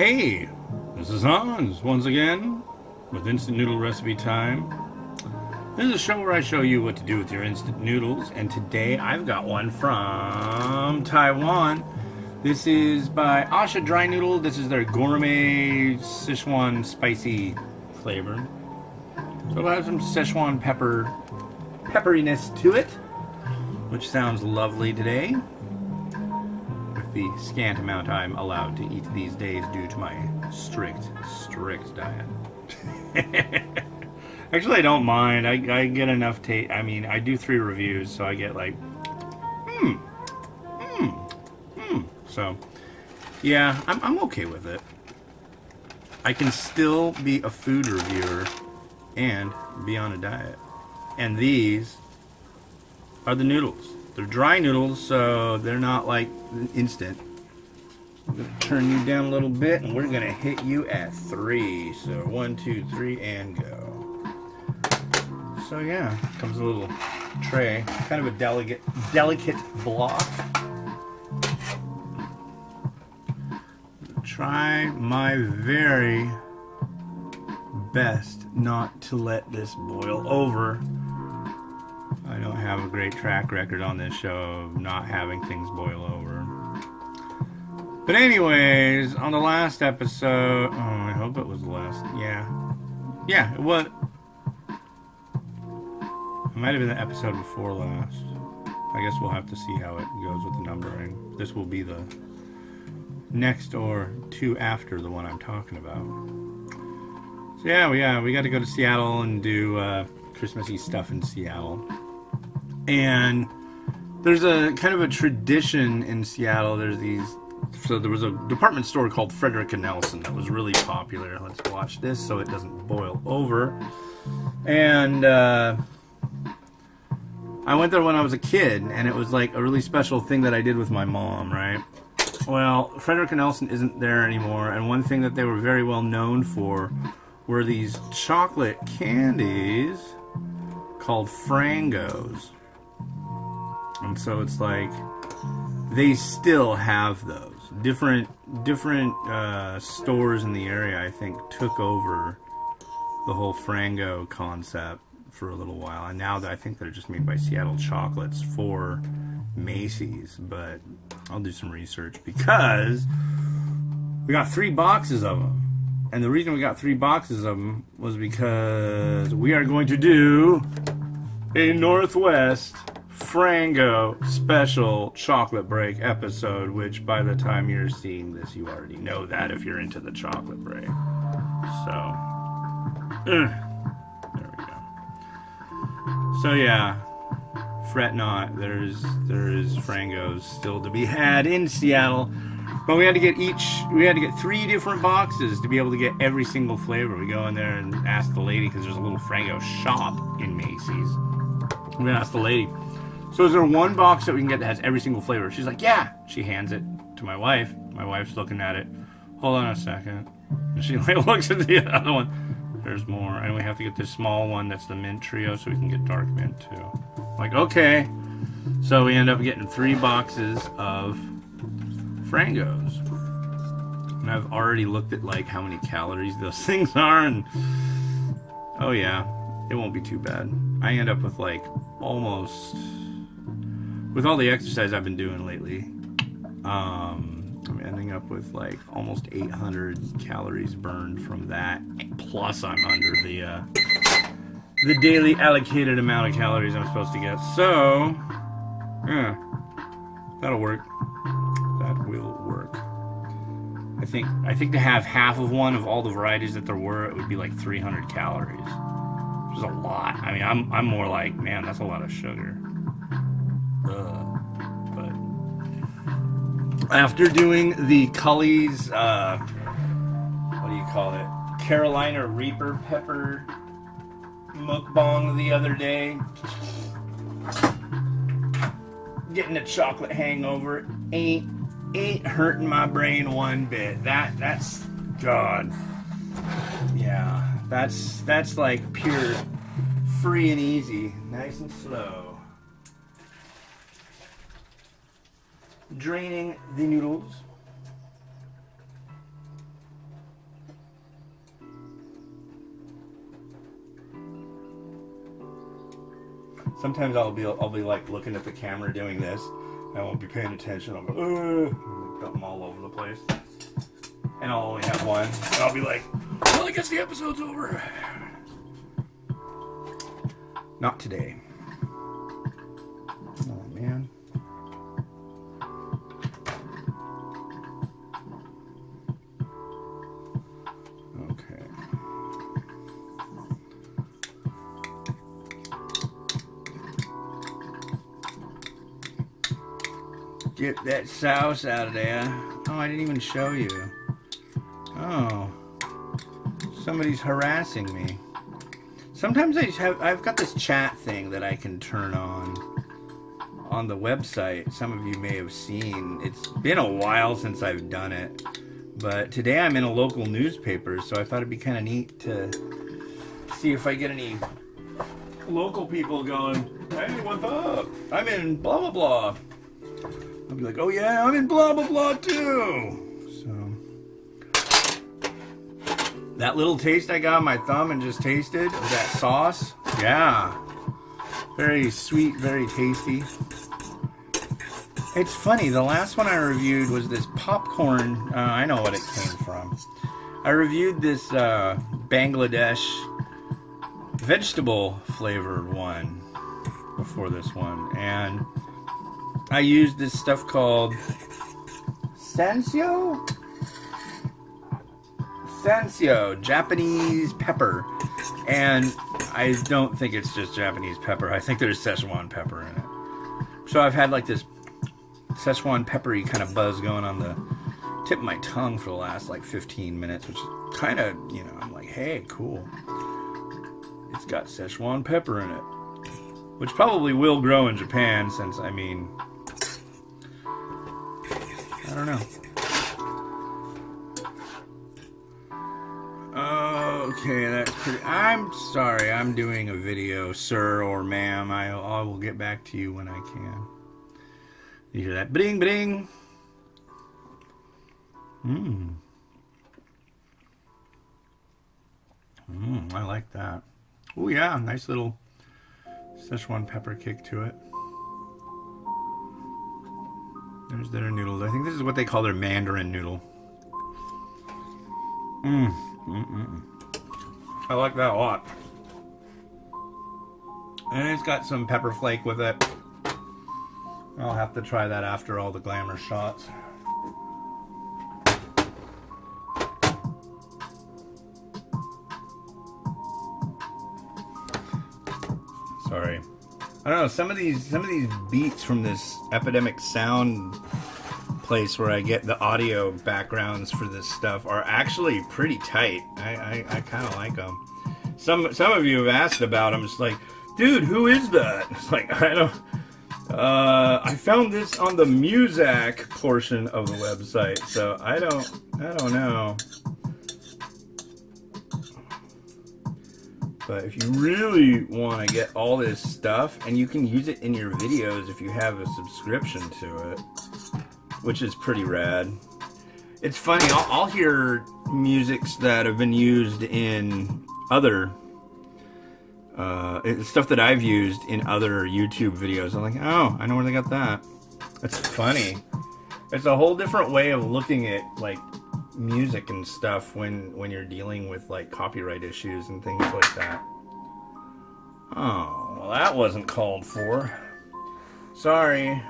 Hey, this is Hans once again with Instant Noodle Recipe Time. This is a show where I show you what to do with your instant noodles, and today I've got one from Taiwan. This is by A-Sha Dry Noodle. This is their Gourmet Sichuan spicy flavor. So it'll have some Sichuan pepperiness to it, which sounds lovely today. The scant amount I'm allowed to eat these days due to my strict diet. Actually, I don't mind. I get enough taste. I mean, I do 3 reviews, so I get like, So, yeah, I'm okay with it. I can still be a food reviewer and be on a diet. And these are the noodles. They're dry noodles, so they're not like instant. I'm going to turn you down a little bit, and we're going to hit you at 3. So 1, 2, 3, and go. So yeah, comes a little tray, kind of a delicate block. Try my very best not to let this boil over. I don't have a great track record on this show of not having things boil over. But anyways, on the last episode... Oh, I hope it was the last... Yeah, it was. It might have been the episode before last. I guess we'll have to see how it goes with the numbering. This will be the next or 2 after the one I'm talking about. So yeah, we got to go to Seattle and do Christmassy stuff in Seattle. And there's a kind of a tradition in Seattle. There's these... So there was a department store called Frederick & Nelson that was really popular. Let's watch this so it doesn't boil over. And I went there when I was a kid, and it was like a really special thing that I did with my mom, right? Well, Frederick & Nelson isn't there anymore, and one thing that they were very well known for were these chocolate candies called frangos. And so it's like they still have those. Different stores in the area, I think, took over the whole frango concept for a little while. And now I think they're just made by Seattle Chocolates for Macy's. But I'll do some research because we got 3 boxes of them. And the reason we got 3 boxes of them was because we are going to do a Northwest Frango special chocolate break episode, which by the time you're seeing this, you already know that if you're into the chocolate break. So, there we go. So yeah, fret not. There is frangos still to be had in Seattle, but we had to get 3 different boxes to be able to get every single flavor. We go in there and ask the lady, because there's a little frango shop in Macy's. We're gonna ask the lady, so is there one box that we can get that has every single flavor? She's like, yeah. She hands it to my wife. My wife's looking at it. Hold on a second. And she looks at the other one. There's more. And we have to get this small one that's the mint trio so we can get dark mint too. Like, okay. So we end up getting 3 boxes of frangos. And I've already looked at like how many calories those things are, and oh yeah, it won't be too bad. I end up with like almost... With all the exercise I've been doing lately, I'm ending up with like almost 800 calories burned from that. Plus I'm under the daily allocated amount of calories I'm supposed to get. So, yeah, that'll work. That will work. I think to have half of one of all the varieties that there were, it would be like 300 calories. Which is a lot. I mean, I'm more like, man, that's a lot of sugar. But after doing the Cully's, what do you call it? Carolina Reaper pepper mukbang the other day, getting a chocolate hangover ain't hurting my brain one bit. That's God. Yeah, that's like pure free and easy, nice and slow. Draining the noodles. Sometimes I'll be like looking at the camera doing this. I won't be paying attention. I'll go, put them all over the place. And I'll only have one. And I'll be like, well, I guess the episode's over. Not today. Oh, man. Okay. Get that sauce out of there. Oh, I didn't even show you. Oh. Somebody's harassing me. Sometimes I've got this chat thing that I can turn on the website. Some of you may have seen. It's been a while since I've done it. But today I'm in a local newspaper, so I thought it'd be kind of neat to see if I get any local people going, hey, what's up? I'm in blah, blah, blah. I'll be like, oh yeah, I'm in blah, blah, blah too. That little taste I got on my thumb and just tasted of that sauce, yeah. Very sweet, very tasty. It's funny, the last one I reviewed was this popcorn, I know what it came from. I reviewed this Bangladesh vegetable flavored one before this one. And I used this stuff called Sensio, Japanese pepper, and I don't think it's just Japanese pepper. I think there's Sichuan pepper in it. So I've had like this Sichuan peppery kind of buzz going on the tip of my tongue for the last like 15 minutes, which is kind of, you know, I'm like, hey, cool. It's got Sichuan pepper in it, which probably will grow in Japan since, I mean, I don't know. Okay, that's pretty. I'm sorry, I'm doing a video, sir or ma'am. I will get back to you when I can. You hear that? Bring, bring. I like that. Oh yeah, nice little Sichuan pepper kick to it. There's their noodles. I think this is what they call their Mandarin noodle. I like that a lot. And it's got some pepper flake with it. I'll have to try that after all the glamour shots. Sorry. I don't know, some of these beats from this Epidemic Sound place where I get the audio backgrounds for this stuff are actually pretty tight. I kind of like them. Some of you have asked about them. It's like, dude, who is that? It's like, I don't. I found this on the Muzak portion of the website, so I don't know. But if you really want to get all this stuff, and you can use it in your videos if you have a subscription to it, which is pretty rad. It's funny, I'll hear musics that have been used in other stuff that I've used in other YouTube videos. I'm like, oh, I know where they got that. That's funny. It's a whole different way of looking at like music and stuff when you're dealing with like copyright issues and things like that. Oh, well, that wasn't called for. Sorry.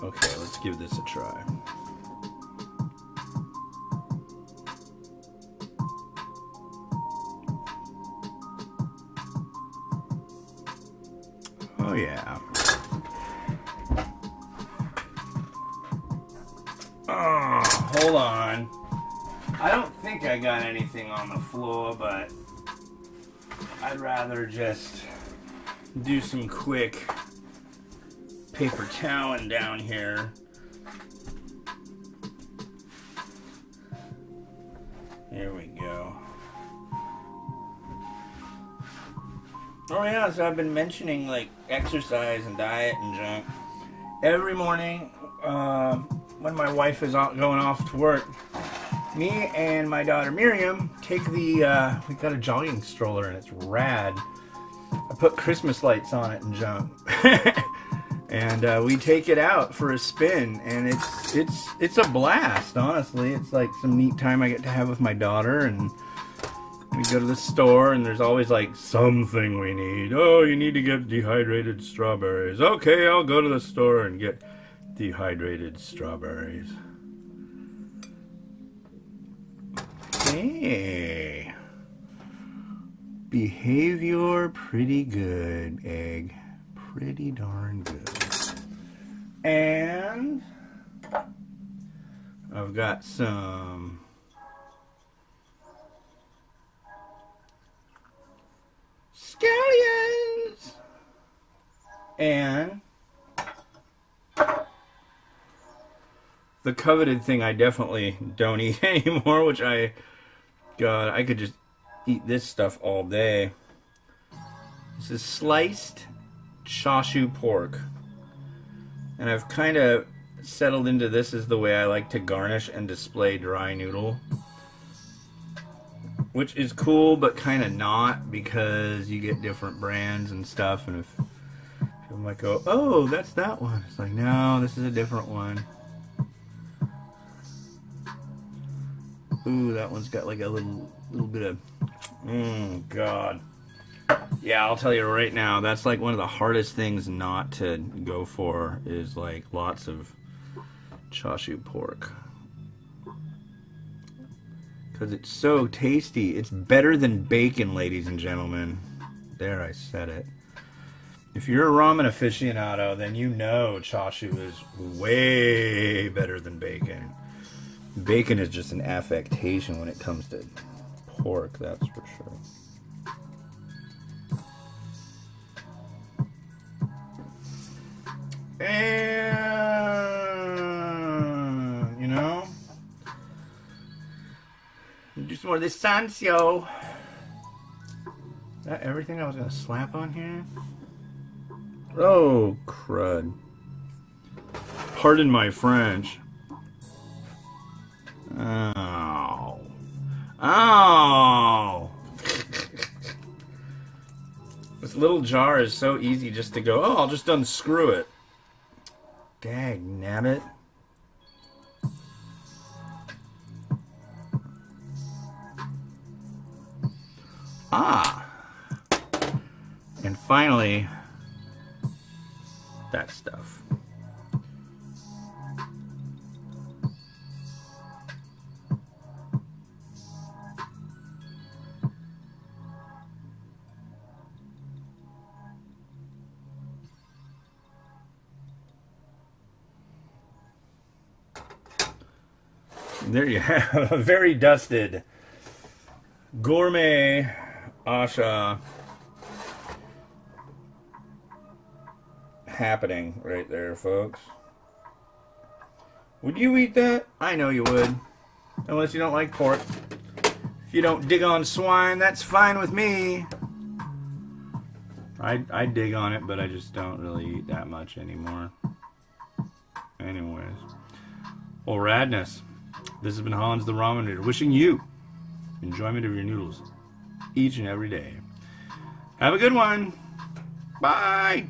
Okay, let's give this a try. Oh yeah. Oh, hold on. I don't think I got anything on the floor, but I'd rather just do some quick paper toweling down here. There we go. Oh yeah, so I've been mentioning like exercise and diet and junk. Every morning when my wife is going off to work, Me and my daughter Miriam take the, we got a jogging stroller and it's rad. I put Christmas lights on it and junk. And we take it out for a spin, and it's a blast, honestly. It's like some neat time I get to have with my daughter, and we go to the store, and there's always like something we need. Oh, you need to get dehydrated strawberries. Okay, I'll go to the store and get dehydrated strawberries. Hey. Behavior pretty good, egg. Pretty darn good. And I've got some scallions and the coveted thing I definitely don't eat anymore, which I could just eat this stuff all day. This is sliced chashu pork, and I've kind of settled into this as the way I like to garnish and display dry noodle, which is cool but kind of not, because you get different brands and stuff, and if people might go, oh, that's that one, it's like, no, this is a different one. Ooh, that one's got like a little bit of, God. Yeah, I'll tell you right now, that's like one of the hardest things not to go for, is like lots of chashu pork. Because it's so tasty. It's better than bacon, ladies and gentlemen. There, I said it. If you're a ramen aficionado, then you know chashu is way better than bacon. Bacon is just an affectation when it comes to pork, that's for sure. And, you know, do some more of this Sancio. Is that everything I was going to slap on here? Oh, crud. Pardon my French. Oh. Oh. This little jar is so easy just to go, oh, I'll just unscrew it. Dag nabbit. Ah. And finally, that stuff. There you have a very dusted gourmet A-Sha happening right there, folks. Would you eat that? I know you would. Unless you don't like pork. If you don't dig on swine, that's fine with me. I dig on it, but I just don't really eat that much anymore. Anyways. Well, radness. This has been Hans the Ramen Rater, wishing you enjoyment of your noodles each and every day. Have a good one. Bye.